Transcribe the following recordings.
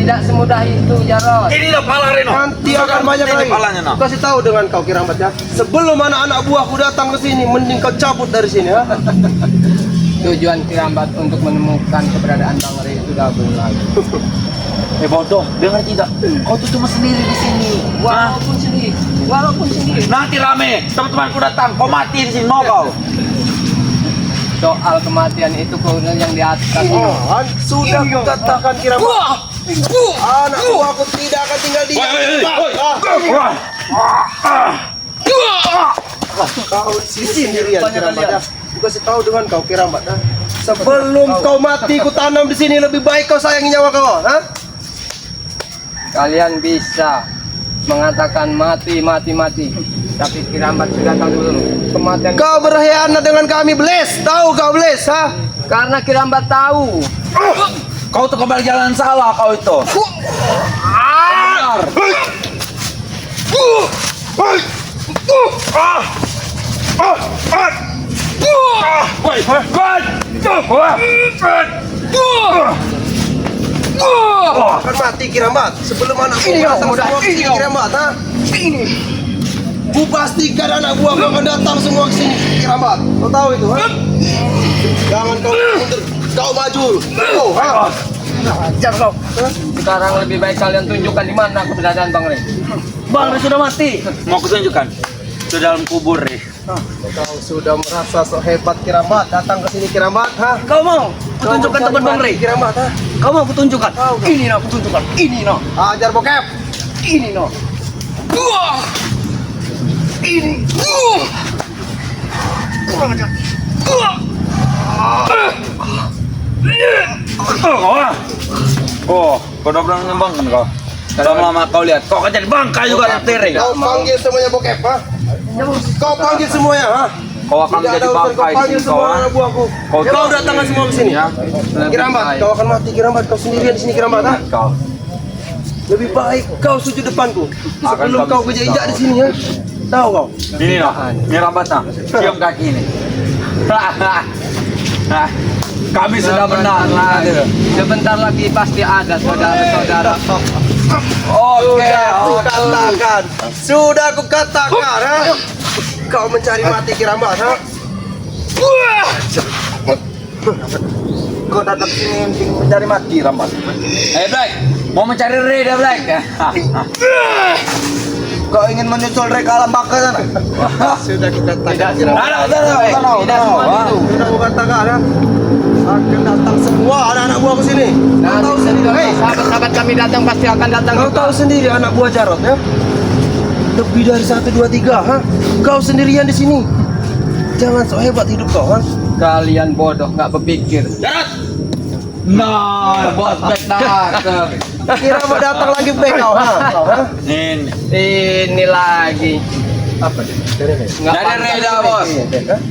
Tidak semudah itu, Jarod. Ini lah pala Reno. Nanti akan banyak Ini lagi. palanya, no. Kasih tahu dengan kau Kiramat ya. Sebelum anak-anak buahku datang ke sini, mending kau cabut dari sini ya. Tujuan Kirambat untuk menemukan keberadaan Bang Ray sudah bulan. Bodoh, dengar tidak? Kau tuh cuma sendiri di sini. Walaupun sendiri. Nanti rame, teman-temanku datang, kau mati di sini, mau kau? Soal kematian itu kau yang di atas. Sudah kukatakan Kiramat. Anak buahku tidak akan tinggal di Kau di sini sendirian Kiramat ya. Ku kasih tahu dengan kau Kiramat ya. Sebelum kau mati ku tanam di sini, lebih baik kau sayangi nyawa kau, ha? Kalian bisa mengatakan mati. Tapi Kirambat sudah tahu dulu kematian. Kau berkhianat dengan kami, Bles. Tahu kau, Bles, ha? Karena Kirambat tahu. Kau tuh kembali jalan salah kau itu. Akan mati Kiramat sebelum anakmu datang semua ke sini Kiramat, ha? Ku pastikan anak buah kau akan datang semua ke sini Kiramat. Kau tahu itu, ha? Jangan kau mundur, kau maju. Oh, ha? Ajar kau. Sekarang lebih baik kalian tunjukkan di mana keberadaan Bang Ray. Bang Ray sudah mati. Mau aku tunjukkan? Sudah dalam kubur, Ray. Kau sudah merasa sok hebat Kiramat, datang ke sini Kiramat, ha? Kau mau? Kutunjukkan tempat Bang Ray. Kiramat, ha? Kau mau kutunjukkan? Ini no, kutunjukkan. Ini no. Ajar bokep. Ini no. Ini. Oh, kau udah pernah nyembang kan kau? Lama-lama kau lihat, kau akan jadi bangka juga nanti, Ray. Kau panggil semuanya bokep, ha? Kau panggil semuanya, ha? Kau akan Tidak menjadi ada urusan, bangka kau di panggil sini, semua kau. anak buahku. Kau datangkan semua ke sini. Ya. Kiramat, kau akan mati Kiramat. Kau sendirian di sini Kiramat, ha? Kau. Lebih baik kau sujud depanku sebelum kami kau injak di sini, ya. Tahu kau? Ini no, ini rambatnya. Cium kaki ini. Kami sudah menang. Sebentar lagi pasti ada saudara-saudara. Oke, Sudah aku katakan, ha? Kau mencari mati Kiramat, ha? Kau datang sini ingin mencari mati Rambat. Black, mau mencari Ray dah Black. Kau ingin menyusul Ray ke alam baka sana? Sudah kita katakan Kiramat. Tidak semua itu. Sudah aku katakan, ha? Akan datang semua anak-anak buah ke sini. Kau tahu sendiri, hei, Sahabat-sahabat kami datang pasti akan datang kau juga. tahu sendiri anak buah Jarod, ya? Lebih dari 1, 2, 3, ha? Kau sendirian di sini. Jangan sok hebat hidup kau, ha? Kalian bodoh, nggak berpikir. Nah, bos Black datang. Kira mau datang lagi back kau, ha? Kau, ha? Ini lagi. Apa dia? Nggak Dari Ray dah bos.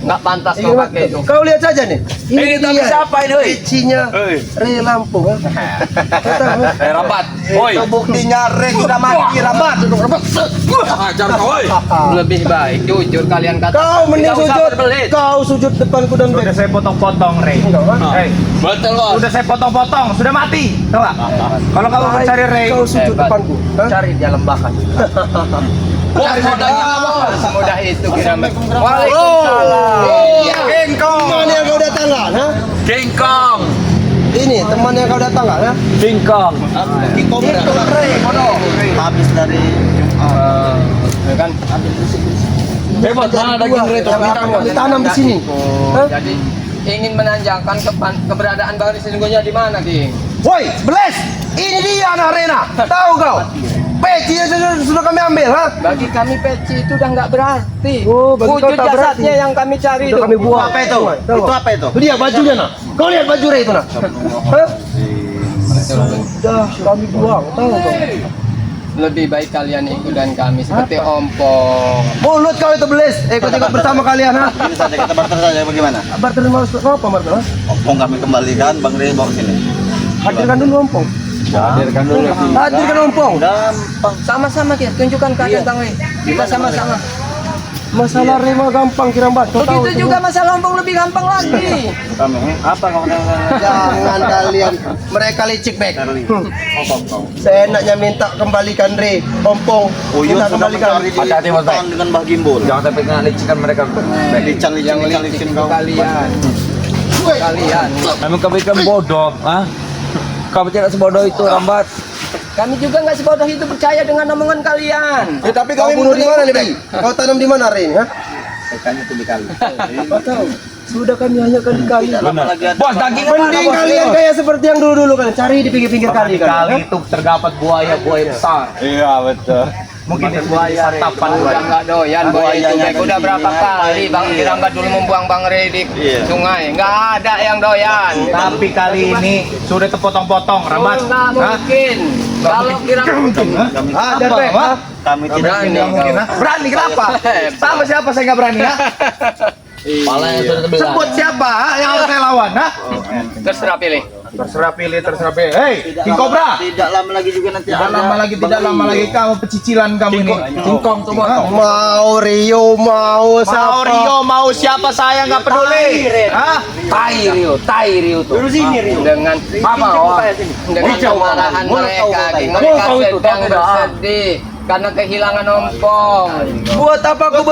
Nggak pantas kau pakai itu. Kau lihat saja nih. Ini tapi siapa ini, oi? Pecinya Ray Lampung, ha? Kau tahu, ha? Rambat. Woi. Itu buktinya Ray sudah mati, Rambat. Ajar kau, woi. Lebih baik jujur kalian kata. Kau mending Tidak usah sujud. berbelit. Kau sujud depanku dan Sudah back. saya potong-potong, Ray. Enggak, ha? Betul bos. Sudah saya potong-potong, sudah mati. Tahu nggak? Kalau kamu Baik, mencari Ray, kau sujud Hebat. depanku, ha? Cari di dalam bakat. Bos modalnya bos. Semudah itu kira. Waalaikumsalam. Waalaikumsalam. Kengkong. Teman yang kau datangkan, ha? King Kong. Ini teman yang kau datangkan, ha? King Kong. Kengkong itu Ray, bodoh. Habis dari Ya kan? Hebat mana daging Ray itu. kami tanam di sini. Hah? Jadi ingin menanyakan keberadaan Bang Ray sesungguhnya di mana, King? Woi, Beles, ini dia anak Rena. Tahu kau? Peci sudah kami ambil, ha? Bagi kami peci itu udah nggak berarti. Oh, bagi kau Wujud tak jasadnya berarti. yang kami cari Sudah itu. kami buang. Apa itu? Itu apa itu? Dia bajunya, nah. Kau lihat baju Ray itu, nah. Hah? Sudah kami buang, tahu kau? Lebih baik kalian ikutan kami seperti ompong. Mulut kau itu Beles, ikut-ikut bersama kalian, ha? Ini saja kita barter saja bagaimana? Barter mau apa, Marta? ha? Ompong kami kembalikan, Bang Ray bawa ke sini. Hadirkan dulu ompong. Hadirkan dulu. Hadirkan ompong. Gampang. Sama-sama kita tunjukkan keadaan Bang Ray. Kita sama-sama. Masalah rema gampang Kirambat. Kau tahu Begitu itu, juga masalah ompong lebih gampang lagi. Apa kau Jangan kalian, mereka licik Bek. Seenaknya minta kembalikan Re, ompong. Uyun Minta sudah kembalikan. mencari di Hati-hati, Mas Bay. hutan dengan Mbah Gimbol. Jangan sampai kena licikan mereka. Licin kau. Kalian. Kalian. Memang kami kan bodoh, ah? Kami tidak sebodoh itu, Rambat. Kami juga nggak sebodoh itu percaya dengan omongan kalian. Tapi kau bunuh di mana nih Bek? Kau tanam di mana Re? Ha? Ikannya itu dikali. Kau tahu? Sudah kami hanya kali. Bos, daging Mending kalian kayak seperti yang dulu kalian cari di pinggir-pinggir kali Kali itu terdapat buaya besar. Iya betul. Mungkin di buaya tapan Udah nggak doyan boy itu Bek. Udah berapa kali Bang Kirambat dulu membuang Bang Re di Iya. sungai. Nggak ada yang doyan. Tapi kali ini sudah terpotong-potong, Rambat. Nggak mungkin. Kalau Kirambat Ada Bek. Ha? Kami tidak berani. Tidak mungkin, ha? Berani kenapa? Sama siapa saya nggak berani, ha? Palanya sudah terbelah. Sebut siapa ha? Yang harus saya lawan, ha? Terserah pilih. Terserah pilih. Hei, King Cobra. Tidak lama lagi juga nanti Tidak lama lagi kamu pecicilan kamu ini. Singkong tuh, botong. Mau Rio, mau Mau siapa? Rio, mau siapa saya nggak peduli. Hah? Tai Rio tuh. Dengan dengan kemarahan mereka mereka sedang bersedih karena kehilangan ompong. Buat apa aku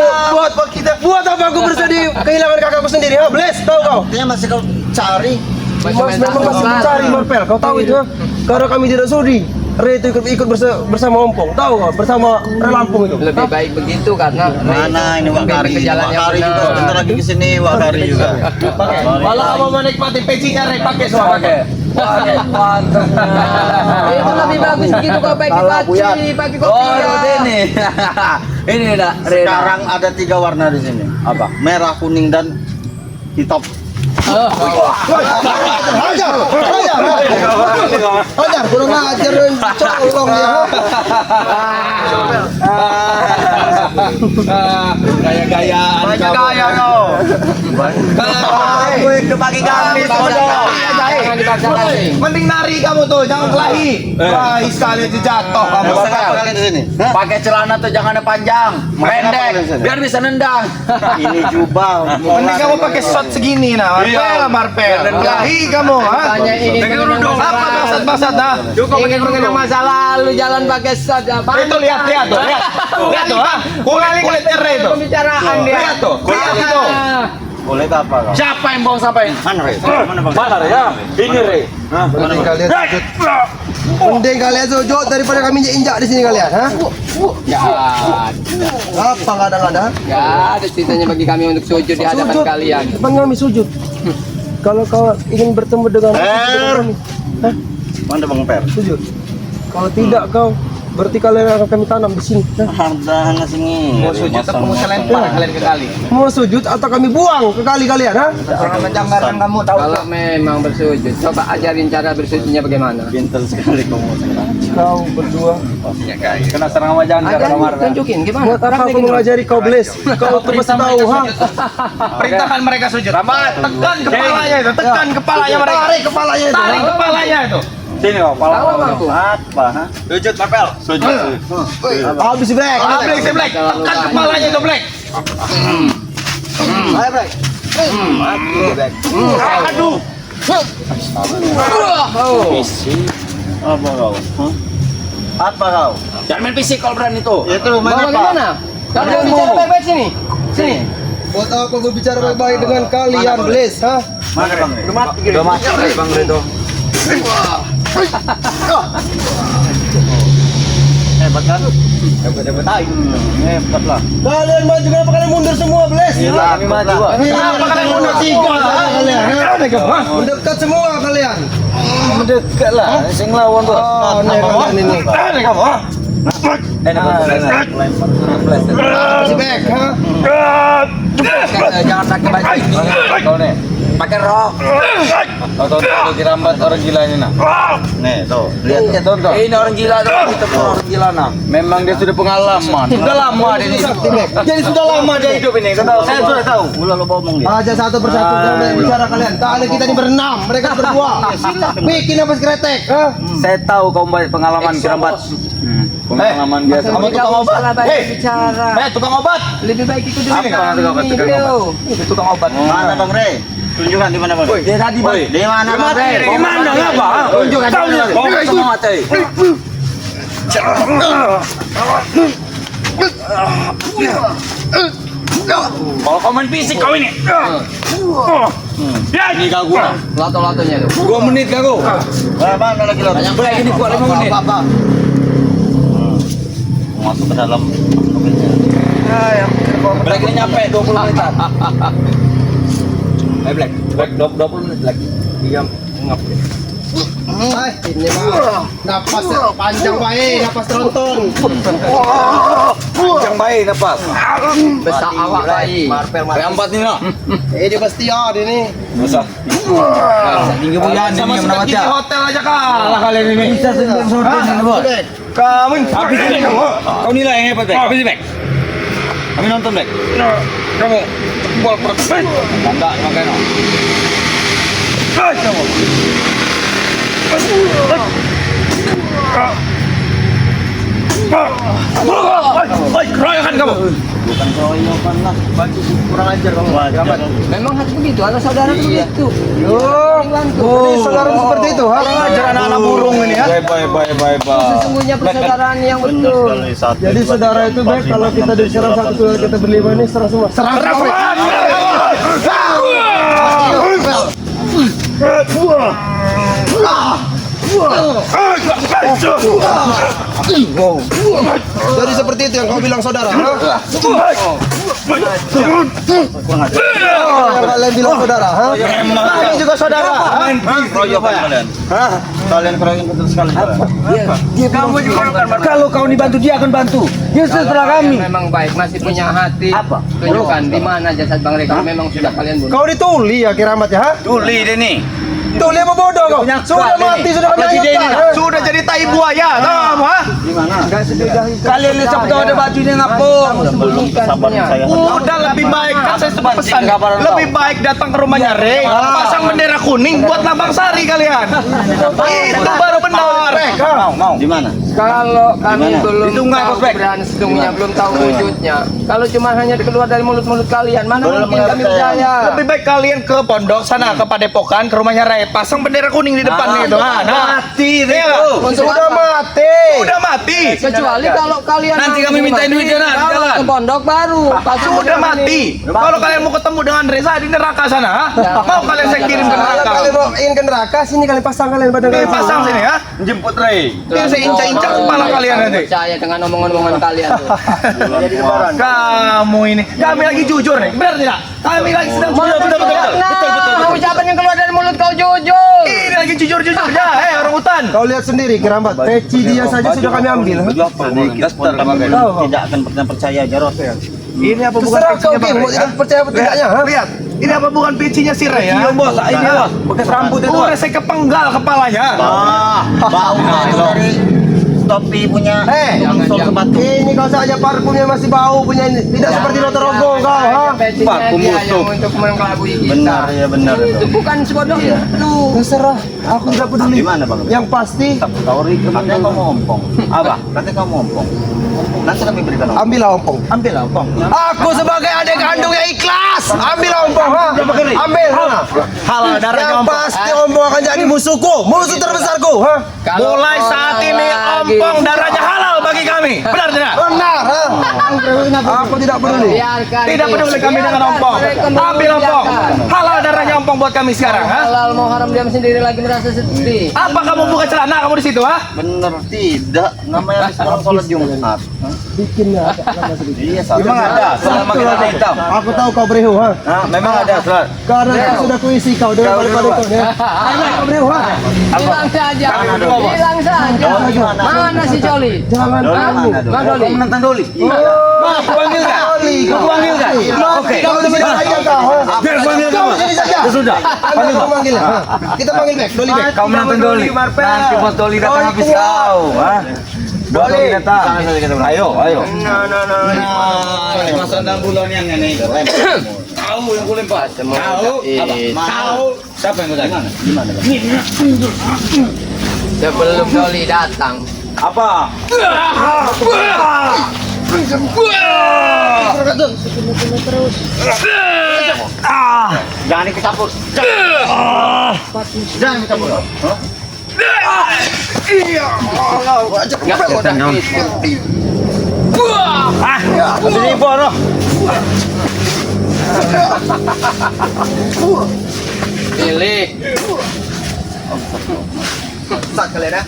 bersedih kehilangan kakakku sendiri? Ha, Bles, tahu kau? Artinya masih kau cari. Memang masih mencari Marpel, kau tahu itu? Ha? Karena kami tidak sudi. Re itu ikut bersama Ompong, tahu kau? Bersama Re Lampung itu. Lebih baik begitu karena Mana ini Wak Kari? ke jalan Wak yang Kari juga benar. sebentar lagi ke sini Wak Kari juga. Kalau kamu menikmati pecinya, Rey, pakai suara. Itu lebih bagus begitu kau pakai paci, pakai kopi. Ini dah. Sekarang ada 3 warna di sini. Apa? Merah, kuning dan hitam. Hajar, kurang ajar colong ya. Gaya-gayaan. Banyak gaya kau. Gue ke pagi gamis bodoh. Jangan dipaksakan sih. Mending nari kamu tuh, jangan kelahi. Kelahi sekali aja jatuh kamu. Bosan apa kalian di sini? Pakai celana tuh jangan ada panjang, pendek, biar bisa nendang. Ini jubah. Mending kamu pakai shot segini nah. Marpel. Kelahi kamu, ha? Tanya ini Apa maksud-maksud, ha? ingin mengenang masa lalu jalan pakai shot apa? Itu lihat tuh, lihat tuh, ha? Kulit Rey itu. Pembicaraan dia. Lihat tuh, lihat itu. Boleh apa kau? Siapa yang buang sampah ini? Mana Re? Mana Bang? Mana ya? Ini Re. Mending kalian sujud. Mending kalian sujud daripada kami injak di sini kalian, ha? Ya, Apa ngada-ngada? ya ada ceritanya bagi kami untuk sujud di hadapan Sujud. kalian. Depan kami sujud. Kalau kau ingin bertemu dengan kami, hah? Mana Bang Per? Sujud. Kalau tidak kau, berarti kalian akan kami tanam di sini. Hah? Ada sini. Mau sujud atau mau saya lempar kalian ke kali? Mau sujud atau kami buang ke kali kalian, ha? Jangan menjanggarkan kamu tahu. Kalau memang bersujud, coba ajarin cara bersujudnya bagaimana. Pintar sekali kamu sekarang. Kau berdua. Kena serang sama jangkar Ajarin, kamar. tunjukin gimana. Buat apa aku mengajari kau Bles? Kau terus tahu, ha? Perintahkan mereka sujud. Tekan kepalanya itu, tekan kepalanya mereka. Tarik kepalanya itu. Tarik kepalanya itu. Sini kau, Kalau mampu. Apa? Ha? Sujud Marpel. Sujud. Habis Black. Ah, Black, si Black. Tekan kepalanya itu, Black. Ayo Black. Aduh. Apa kau? Hah? Apa kau? Jangan main fisik kalau berani tuh. Itu Mau mana Pak? bagaimana? Kalian bicara baik-baik sini. Sini. Buat apa aku bicara baik-baik dengan kalian, Bles, ha? Mana Bang? Re? Udah mati Bang Redo. Hebat kan? Hebat lah. Kalian maju, kenapa kalian mundur semua, Bles? Kami maju. Kenapa kalian mundur tiga? Kalian, ha? Mendekat semua kalian. Mendekat lah, sing lawan tuh. Oh, nih kalian ini. Ini kamu, ha? Si Black, ha? Jangan pakai baju ini. Kau nih, pakai rok. Tonton Kirambat orang gila ini nah. Nih, tuh. Lihat ya tonton. Ini orang gila tuh, kita pun orang gila nah. Memang dia sudah pengalaman. Sudah lama dia hidup. Jadi sudah lama dia hidup ini. Kau tahu? Saya sudah tahu. Ulah lo ngomong dia. Aja satu persatu kalian bicara kalian. Kalian kita ini berenam, mereka berdua. Bikin apa sekretek, ha? Saya tahu kau banyak pengalaman Kirambat. Pengalaman biasa. Kamu tukang obat. Hei, bicara. tukang obat. Lebih baik itu dulu. Apa tukang obat? Itu tukang obat. Mana Bang Rey? Tunjukkan di mana Bang Rey? Dia tadi Bang. Di mana Bang Rey? Di mana ngapa? Tunjukkan. Kau mati. Kalau kau main fisik kau ini. Ini kau gua. Lato-latonya tuh. 2 menit kau. Berapa lagi lo? Yang baik ini buat 5 menit. Masuk ke dalam. Black ini nyampe 20 menit. Black 20 menit lagi. Diam ngap. Ini mah napas panjang baik, napas tronton. Panjang baik napas. Besar awak bayi. P4 ini no. Ini pasti ada nih. Usah. Tinggi bulan sama seperti di hotel aja kalah kalian ini. Bisa sendiri ini bos. Kamu habis ini kamu. Kau nilai yang hebat Bek. Habis ini Bek. Kami nonton Bek. Kamu bol persen. Tanda makanya. Kamu. Keroyokan kamu. Bukan keroyokan lah. Kurang ajar kamu. Memang harus begitu, anak saudara itu begitu. Ini saudara seperti itu, ha? Ajar anak-anak burung ini ya. Bye. Sesungguhnya persaudaraan yang betul. Jadi saudara itu baik kalau kita diserang satu saudara kita berlima ini serang semua. Serang Jadi seperti itu yang kau bilang saudara, ha? Yang kalian bilang saudara, ha? Kalian juga saudara. Keroyokan kalian. Hah? Kalian keroyokan betul sekali. Kamu juga kalau kau dibantu dia akan bantu. Dia setelah kami. Memang baik, masih punya hati. Apa? Tunjukkan di mana jasad Bang Rey. Kalau memang sudah kalian bunuh. Kau dituli ya Kiramat ya, ha? Tuli deh nih. Tuli apa bodoh kau? Sudah mati, sudah kami ayatkan. Sudah jadi tai buaya, tahu ha? Di mana? Kalian lihat siapa tahu ada bajunya ngapung. Sabar saya. Udah lebih baik kan saya sempat pesan. Lebih baik datang ke rumahnya Rey, pasang bendera kuning buat lambang sari kalian. Itu baru benar. Mau. Di mana? Kalau kami Gimana? belum Itu nggak, tahu Prospek. keberadaan sesungguhnya, belum tahu wujudnya. Kalau cuma hanya keluar dari mulut-mulut kalian, mana Belum mungkin kami percaya? Lebih baik kalian ke pondok sana ke Padepokan ke rumahnya Rey, pasang bendera kuning di depannya itu. Mati deh. Sudah mati. Udah mati. Kecuali kalau kalian Nanti kami mintain duitnya, Nak, di kalau jalan. ke pondok baru. pasang Sudah bendera mati. kuning. Kalau kalian mau ketemu dengan Reza di neraka sana, ha? Mau kalian saya kirim ke Kalau neraka? kalian mau ingin ke neraka, sini kalian pasang kalian badan Ini kalian. pasang sini ya. Jemput Rey. Biar saya injak-injak kepala kalian nanti. Percaya dengan omongan-omongan kalian tuh. Kamu ini, kami lagi jujur nih, benar tidak? Kami lagi sedang jujur, betul. Nah, ucapan yang keluar dari mulut kau jujur. Ini lagi jujur-jujurnya, orang hutan. Kau lihat sendiri Kiramat, peci dia saja sudah kami ambil. Sedikit pun kami tidak akan pernah percaya Jarot. Ini apa bukan Terserah kau pecinya Bang Kim, mau Rey? tidak percaya atau tidaknya, ha? Lihat, ini apa bukan pecinya si Rey ya? Iya bos, ini bos. Bekas rambut itu. Udah saya kepenggal kepalanya. Baunya itu dari topi punya. Sol tempat. Ini kau saja parfumnya masih bau punya ini. Tidak seperti Lotor Rogo kau, ha? Parfum yang untuk mengelabui kita. Benar ya benar Itu itu. bukan sebodoh Iya. itu. Terserah, aku tidak peduli. Di mana Bang? Yang pasti Kau katanya kau mau ompong. Apa? Katanya kau mau ompong. Nanti kami berikan ompong. ambillah ompong. Ambil ompong. Aku sebagai adik kandung yang ikhlas, ambil ompong, ha? Ambil, ha? Halal darahnya Yang ompong. pasti ompong akan jadi musuhku, musuh terbesarku, ha? Mulai saat ini ompong darahnya halal bagi kami. Benar tidak? Benar, ha? Aku tidak peduli. Biarkan. Tidak peduli kami dengan ompong. Ambil ompong. Halal darahnya ompong buat kami sekarang, ha? Halal mau haram diam sendiri lagi merasa sedih. Apa kamu buka celana kamu di situ, ha? Bener tidak. Namanya habis orang sholat Jumat. Bikinnya. Iya, memang ada. Selama kita ada hitam. Aku tahu kau berehu, ha? Nah, memang ada sholat. Karena aku sudah kuisi kau dengan daripada kau, ya. Kau berehu, ha? Bilang saja. Mana dulu, Bos? Bilang saja. Doli mana? Mana si Joli? Jangan Doli kamu. mana dulu? Bang Doli. Kau menentang Doli. Aku panggil kan? Kau panggil kan? Oke. Kau di sini saja kau, ha? Biar panggil Kau kamu. di sini saja. Ya sudah. Panggil kau manggil, ha? Kita panggil back, Doli back. Kau menonton Doli. Nanti pas Doli datang habis kau, ha? Doli datang. Ayo. Nah, masa 6 bulan yang ini. Tahu yang kulit Pak. Tahu. Tahu. Siapa yang kulit? Gimana? Sebelum Doli datang, Apa? Jangan ikut campur. Jangan ikut campur. Sini bono. Pilih. Sat kalian ya.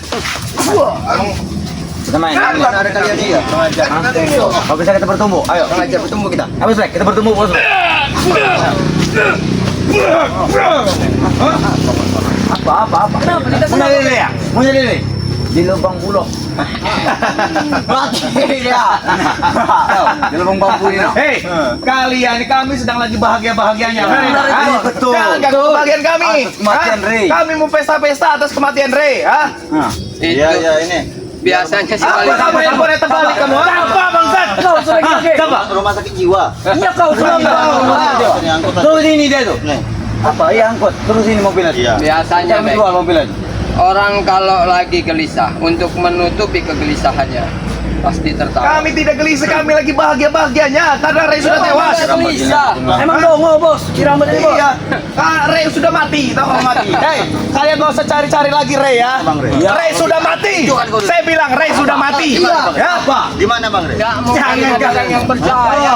Kita main. Mana ada kalian nih ya? Kalau bisa kita bertumbuh, ayo. Pengajar bertemu kita. Habis baik, kita bertumbuh bos. Apa? Mau lele ya? Mau lele? Di lubang bulog. Mati dia. Di lubang bambu ini. Hei, kalian ini kami sedang lagi bahagia-bahagianya. Betul. Jangan ganggu kebahagiaan kami. Atas kematian Hah? Ray. Kami mau pesta-pesta atas kematian Ray. Hah? Itu Iya ini. biasanya sih Apa kamu yang boleh terbalik kamu? Apa bangsat? Kau sudah gigi. Rumah sakit jiwa. Iya kau sudah Ini angkut. Terus ini dia tuh. Nih. Apa? Iya angkut. Terus ini mobilnya. Iya. biasanya Jangan Bek. jual mobilnya. Orang kalau lagi gelisah untuk menutupi kegelisahannya pasti tertawa. Kami tidak gelisah, kami lagi bahagia-bahagianya karena Ray sudah tewas. Gelisah. Emang dongo bos, kiraman ini bos. Iya. Ray sudah mati, tahu nggak mati? Hei, kalian gak usah cari-cari lagi Ray ya. Bang Ray. Ray sudah mati. Saya bilang Ray sudah mati. Ya. Apa? Di mana Bang Re? Gak mau Jangan, orang jangan. yang percaya.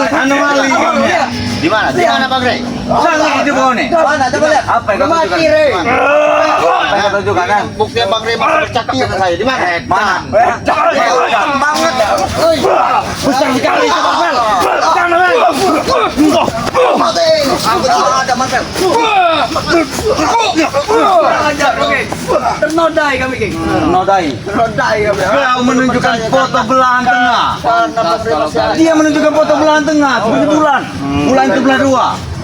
Anomali kamu ya. Di mana? Di mana Bang Re? Sangat itu kau nih. Mana? Coba lihat. Apa yang kau tunjukkan? Apa yang kau tunjukkan? Kan? Bukti Bang Re masih bercakap dengan saya. Di mana? Mana? Banget. Besar sekali itu Marvel. Ada Marvel. Ternodai kami King. Nodai. Kau menunjukkan foto belahan tengah. Dia menunjukkan foto belahan tengah. Seperti bulan. Bulan itu bulan 2.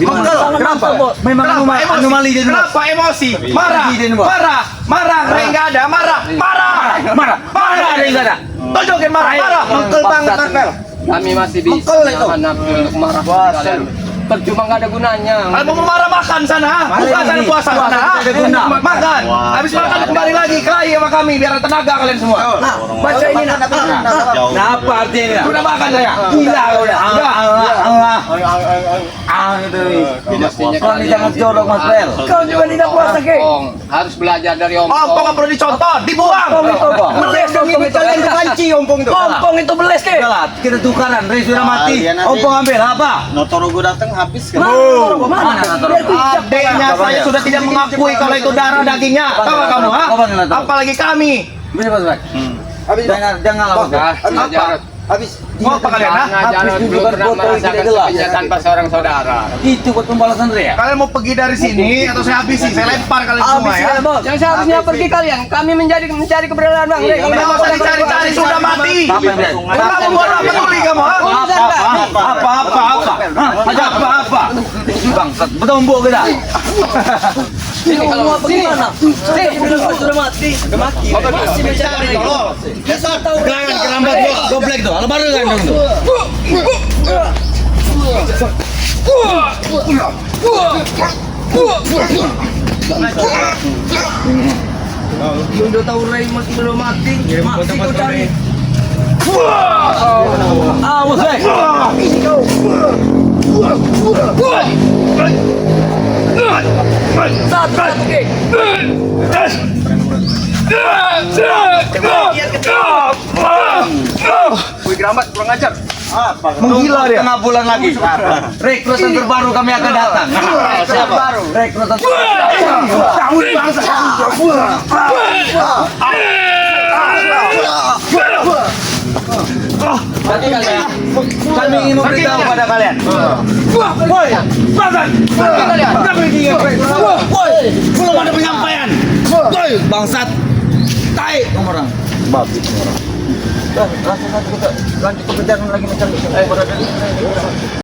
Kenapa? Memang anomali dia. Kenapa emosi? Marah, Presiden, Bos. marah, Ray nggak ada, marah. Ada yang ada. Tunjukin marah. Mengkel banget Marvel. Kami masih bisa Mengkel itu. menahan nafsu untuk marah. Kalian percuma nggak ada gunanya. Kalau mau marah makan sana, bukan sana ini. puasa Puasa sana. tidak ada guna. Makan. Wah, Habis makan kembali lagi kelahi sama kami biar tenaga kalian semua. Baca ini nak. Nah, apa artinya? Udah makan saya. Gila kau udah. Allah. Itu. Mestinya Kau ini jangan jorok Mas Bel. Kau juga tidak puasa ke? Ompong. Harus belajar dari Ompong ompong. nggak perlu dicontoh, dibuang. Beles dong ini kalian dipanci ompong itu. Ompong itu beles ke? Udah lah, kita tukaran. Ray sudah mati. Kalian nanti- Ompong ambil apa? Notorogo datang habis kan? Mana? Adeknya saya sudah tidak mengakui kalau itu darah dagingnya. Tahu nggak kamu? Ha? Apalagi kami. Bisa Mas Bel. Habis Jangan lah Mas Bel. Nah, Jarod. habis. Mau apa kalian? Ha? Karena Jarod Habis belum tunjukkan pernah foto yang merasakan tidak jelas. kebencian tanpa seorang saudara. Itu buat pembalasan Ray ya? Kalian mau pergi dari sini atau saya habisi? Saya lempar kalian semua ya. Yang seharusnya pergi kalian. Kami mencari keberadaan Bang Ray. Nggak usah dicari-cari, sudah mati. Apa yang Bel? Kamu mau apa peduli kamu? Ha? Ada apa? Bangsat, bertumbuk kita. Sini kalau mau pergi mana? Sudah mati. Masih mencari. Gelangan kerambat goblek tuh. Kalau baru kan dong tuh. Udah tahu Ray masih belum mati. Masih kau cari. Awas Ray. Wih kerambat, kurang ajar. Menggila dia. Tengah bulan lagi. Rekrutan terbaru kami akan datang. Siapa? Rekrutan kami ingin memberitahu pada kalian. Woi, bangsat. Kami ingin woi, belum ada penyampaian. Woi, bangsat. Tai orang. Babi orang. Langsung kita lanjut pekerjaan lagi mencari.